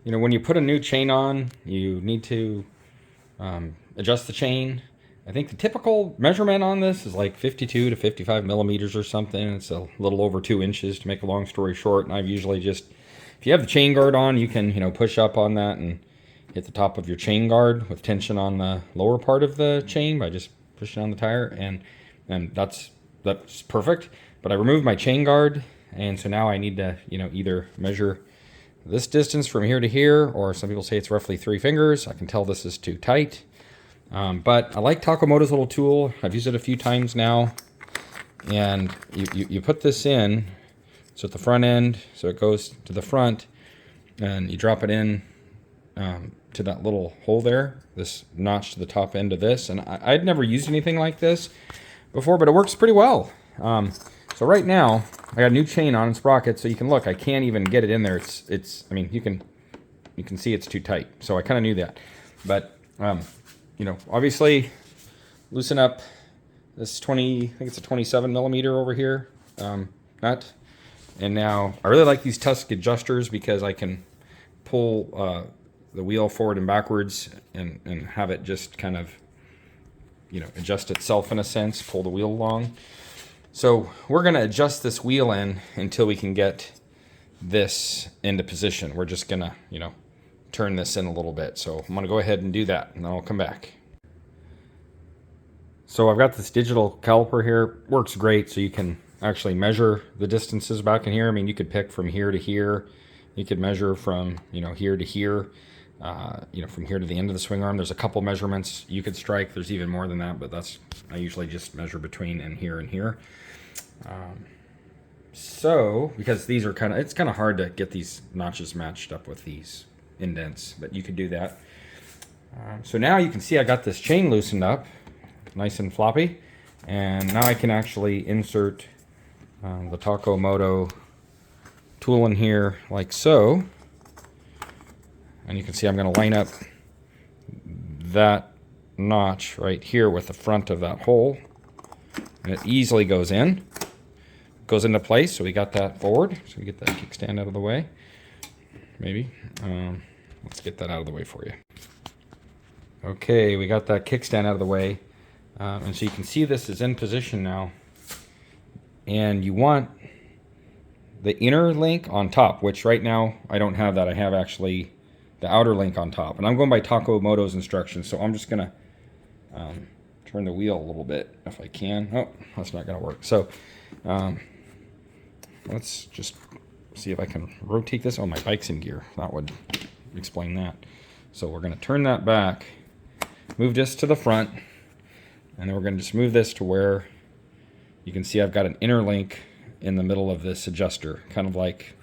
you know, when you put a new chain on, you need to adjust the chain. I think the typical measurement on this is like 52 to 55 millimeters or something. It's a little over 2 inches, to make a long story short. And I've usually just, if you have the chain guard on, you can, you know, push up on that and hit the top of your chain guard with tension on the lower part of the chain by just pushing on the tire, and that's perfect. But I removed my chain guard, and so now I need to, you know, either measure this distance from here to here, or some people say it's roughly 3 fingers. I can tell this is too tight. But I like Takomoto's little tool. I've used it a few times now. And you put this in, so at the front end, so it goes to the front, and you drop it in to that little hole there, this notch to the top end of this. And I'd never used anything like this before, but it works pretty well. So right now, I got a new chain on and sprocket, so you can look, I can't even get it in there. I mean, you can see it's too tight. So I kind of knew that. But, you know, obviously, loosen up this I think it's a 27 millimeter over here, nut. And now, I really like these tusk adjusters because I can pull the wheel forward and backwards and have it just kind of, you know, adjust itself in a sense, pull the wheel along. So we're going to adjust this wheel in until we can get this into position. We're just going to, you know, turn this in a little bit. So I'm going to go ahead and do that, and then I'll come back. So I've got this digital caliper here. Works great, so you can actually measure the distances back in here. I mean, you could pick from here to here. You could measure from, you know, here to here. You know, from here to the end of the swing arm. There's a couple measurements you could strike. There's even more than that, but I usually just measure between and here. So, because these are it's kind of hard to get these notches matched up with these indents, but you could do that. So now you can see I got this chain loosened up, nice and floppy, and now I can actually insert the Takomoto tool in here like so. And you can see I'm going to line up that notch right here with the front of that hole. And it easily goes in. Goes into place, so we got that forward. So we get that kickstand out of the way. Maybe. Let's get that out of the way for you. Okay, we got that kickstand out of the way. And so you can see this is in position now. And you want the inner link on top, which right now I don't have that. I have actually the outer link on top. And I'm going by Takomoto's instructions, so I'm just going to turn the wheel a little bit if I can. Oh, that's not going to work. So let's just see if I can rotate this. Oh, my bike's in gear. That would explain that. So we're going to turn that back, move this to the front, and then we're going to just move this to where you can see I've got an inner link in the middle of this adjuster, kind of like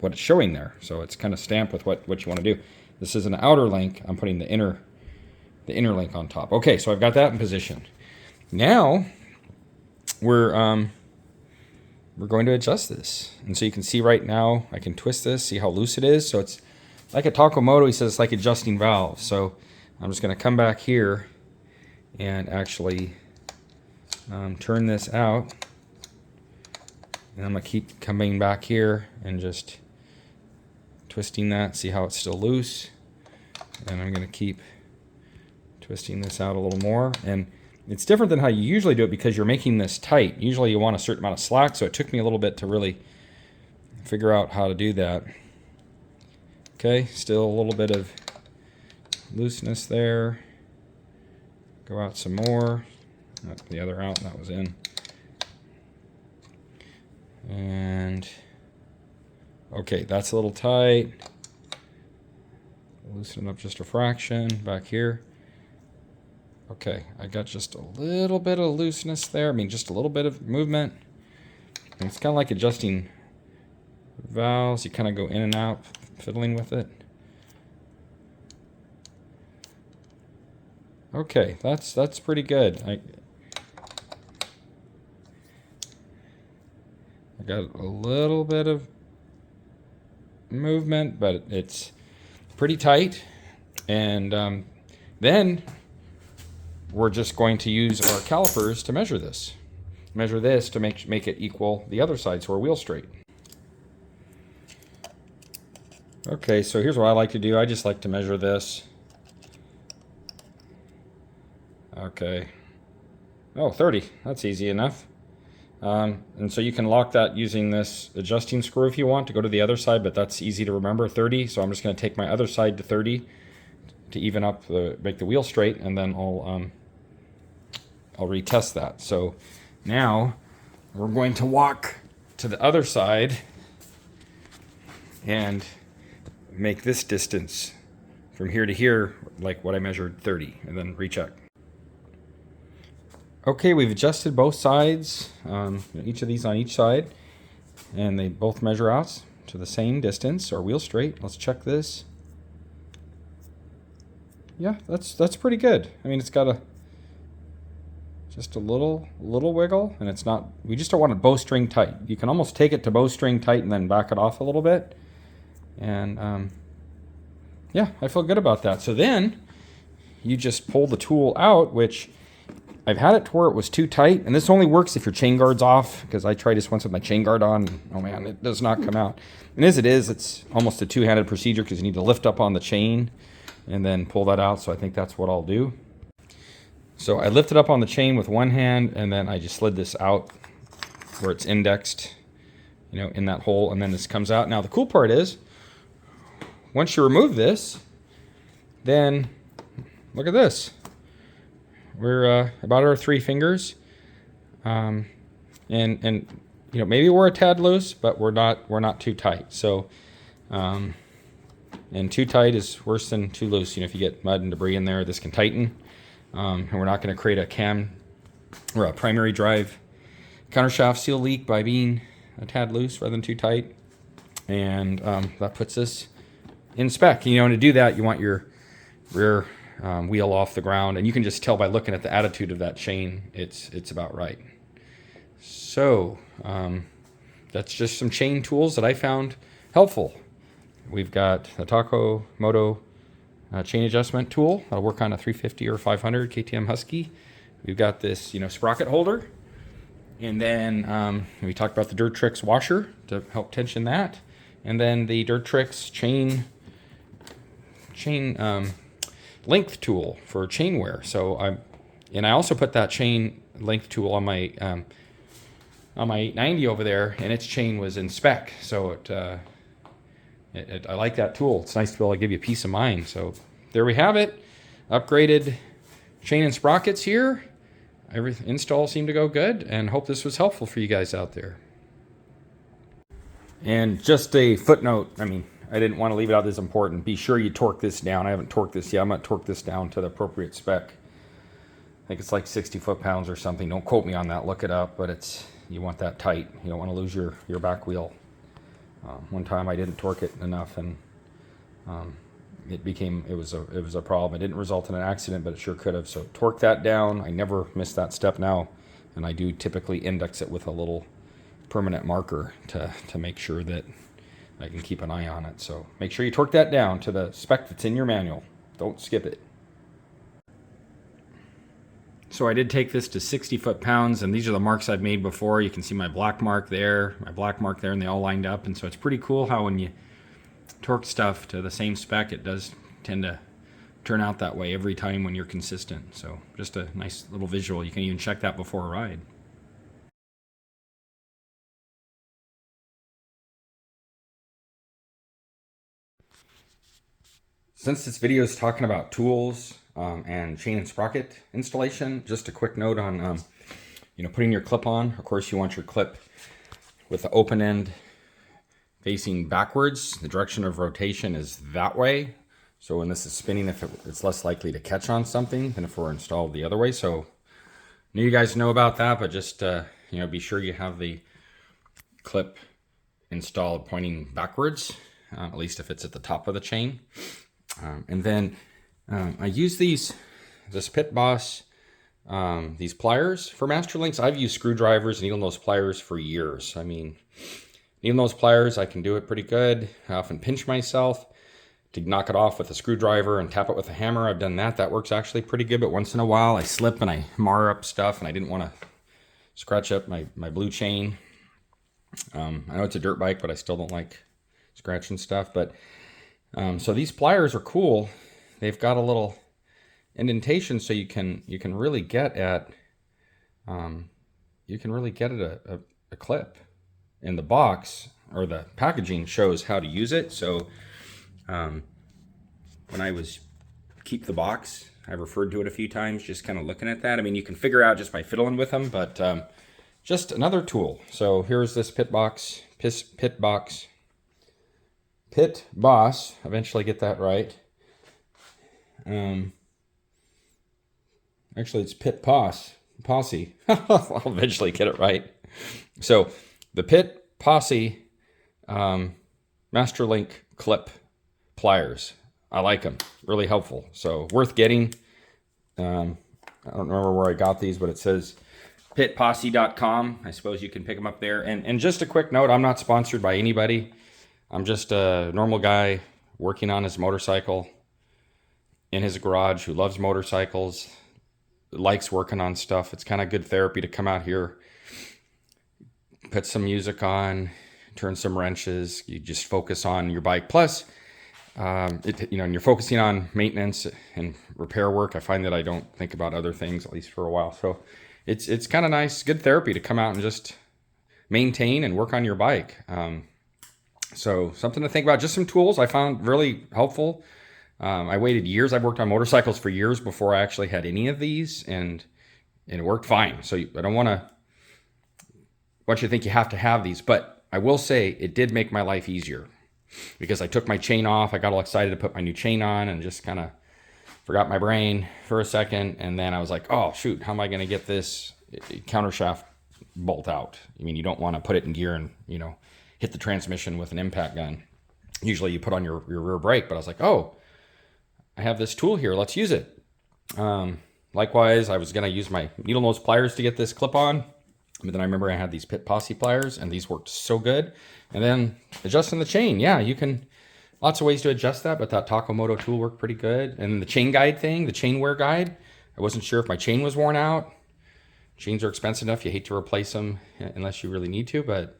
what it's showing there. So it's kind of stamped with what you want to do. This is an outer link. I'm putting the inner link on top. Okay, so I've got that in position. Now we're going to adjust this. And so you can see right now I can twist this, see how loose it is. So it's like a Takomoto, he says it's like adjusting valves. So I'm just going to come back here and actually turn this out. And I'm going to keep coming back here and just twisting that, see how it's still loose. And I'm going to keep twisting this out a little more. And it's different than how you usually do it because you're making this tight. Usually you want a certain amount of slack, so it took me a little bit to really figure out how to do that. Okay, still a little bit of looseness there. Go out some more. Not the other out, that was in. And okay, that's a little tight. Loosen up just a fraction back here. Okay, I got just a little bit of looseness there. I mean, just a little bit of movement. And it's kind of like adjusting valves. You kind of go in and out, fiddling with it. Okay, that's pretty good. I got a little bit of movement, but it's pretty tight. And then we're just going to use our calipers to measure this. Measure this to make it equal the other side, so we're wheel straight. Okay, so here's what I like to do. I just like to measure this. Okay. Oh, 30. That's easy enough. And so you can lock that using this adjusting screw if you want to go to the other side, but that's easy to remember, 30. So I'm just going to take my other side to 30 to even up make the wheel straight, and then I'll retest that. So now we're going to walk to the other side and make this distance from here to here like what I measured, 30, and then recheck. Okay, we've adjusted both sides, each of these on each side, and they both measure out to the same distance or wheel straight. Let's check this. Yeah, that's pretty good. I mean, it's got just a little wiggle, and it's not, we just don't want it bowstring tight. You can almost take it to bowstring tight and then back it off a little bit. And yeah, I feel good about that. So then you just pull the tool out, which I've had it to where it was too tight, and this only works if your chain guard's off, because I tried this once with my chain guard on, and oh man, it does not come out. And as it is, it's almost a two-handed procedure because you need to lift up on the chain and then pull that out, so I think that's what I'll do. So I lifted up on the chain with one hand, and then I just slid this out where it's indexed, in that hole, and then this comes out. Now the cool part is, once you remove this, then look at this. We're about our 3 fingers, and maybe we're a tad loose, but we're not too tight. So, and too tight is worse than too loose. If you get mud and debris in there, this can tighten, and we're not going to create a cam or a primary drive countershaft seal leak by being a tad loose rather than too tight, and that puts us in spec. And to do that, you want your rear wheel off the ground, and you can just tell by looking at the attitude of that chain, it's about right. So that's just some chain tools that I found helpful. We've got the Moto chain adjustment tool that'll work on a 350 or 500 KTM Husky. We've got this sprocket holder, and then we talked about the Dirt Tricks washer to help tension that, and then the Dirt Tricks chain length tool for chain wear. So I also put that chain length tool on my 890 over there, and its chain was in spec. So I like that tool. It's nice to be able to give you peace of mind. So there we have it. Upgraded chain and sprockets here. Every install seemed to go good, and hope this was helpful for you guys out there. And just a footnote, I didn't want to leave it out. This is important. Be sure you torque this down. I haven't torqued this yet. I'm going to torque this down to the appropriate spec. I think it's like 60 foot-pounds or something. Don't quote me on that. Look it up. But you want that tight. You don't want to lose your back wheel. One time I didn't torque it enough, and it was a problem. It didn't result in an accident, but it sure could have. So torque that down. I never miss that step now, and I do typically index it with a little permanent marker to make sure that I can keep an eye on it. So make sure you torque that down to the spec that's in your manual. Don't skip it. So I did take this to 60 foot-pounds, and these are the marks I've made before. You can see my black mark there, and they all lined up. And so it's pretty cool how when you torque stuff to the same spec, it does tend to turn out that way every time when you're consistent. So just a nice little visual. You can even check that before a ride. Since this video is talking about tools and chain and sprocket installation, just a quick note on putting your clip on. Of course, you want your clip with the open end facing backwards. The direction of rotation is that way. So when this is spinning, it's less likely to catch on something than if we're installed the other way. So you guys know about that, but just be sure you have the clip installed pointing backwards, at least if it's at the top of the chain. And then I use this Pit Boss, these pliers for master links. I've used screwdrivers and needle nose pliers for years. Needle nose pliers, I can do it pretty good. I often pinch myself to knock it off with a screwdriver and tap it with a hammer. I've done that. That works actually pretty good, but once in a while I slip and I mar up stuff, and I didn't want to scratch up my blue chain. I know it's a dirt bike, but I still don't like scratching stuff. But So these pliers are cool. They've got a little indentation, so you can really get at a clip. And the box or the packaging shows how to use it. So when I was keep the box, I referred to it a few times, just kind of looking at that. I mean, you can figure out just by fiddling with them, but just another tool. So here's this Pit Boss. Eventually get that right. Actually, it's Posse. I'll eventually get it right. So the Pit Posse Master Link clip pliers. I like them. Really helpful. So worth getting. I don't remember where I got these, but it says pitposse.com. I suppose you can pick them up there. And just a quick note, I'm not sponsored by anybody. I'm just a normal guy working on his motorcycle in his garage who loves motorcycles, likes working on stuff. It's kind of good therapy to come out here, put some music on, turn some wrenches. You just focus on your bike. Plus, and you're focusing on maintenance and repair work. I find that I don't think about other things, at least for a while. So it's kind of nice, good therapy to come out and just maintain and work on your bike. So something to think about. Just some tools I found really helpful. I waited years. I've worked on motorcycles for years before I actually had any of these, and it worked fine. So I don't want you to think you have to have these, but I will say it did make my life easier because I took my chain off. I got all excited to put my new chain on and just kind of forgot my brain for a second. And then I was like, oh shoot, how am I going to get this countershaft bolt out? I mean, you don't want to put it in gear and, hit the transmission with an impact gun. Usually you put on your rear brake, but I was like, oh, I have this tool here. Let's use it. Likewise, I was going to use my needle nose pliers to get this clip on. But then I remember I had these Pit Posse pliers, and these worked so good. And then adjusting the chain. Yeah, you can, lots of ways to adjust that, but that Moto tool worked pretty good. And the chain guide thing, the chain wear guide, I wasn't sure if my chain was worn out. Chains are expensive enough. You hate to replace them unless you really need to, but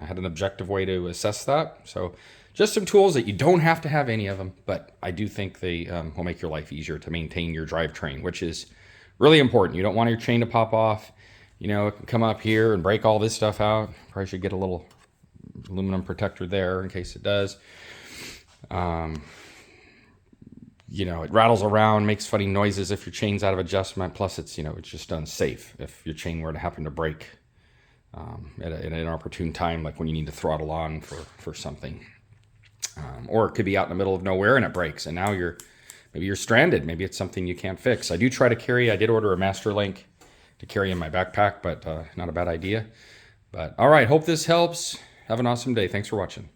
I had an objective way to assess that. So just some tools that you don't have to have any of them, but I do think they will make your life easier to maintain your drivetrain, which is really important. You don't want your chain to pop off. It can come up here and break all this stuff out. Probably should get a little aluminum protector there in case it does. It rattles around, makes funny noises if your chain's out of adjustment. Plus, it's just unsafe if your chain were to happen to break at an opportune time, like when you need to throttle on for something. Or it could be out in the middle of nowhere and it breaks, and now maybe you're stranded. Maybe it's something you can't fix. I did order a Master Link to carry in my backpack, but not a bad idea. But all right, hope this helps. Have an awesome day. Thanks for watching.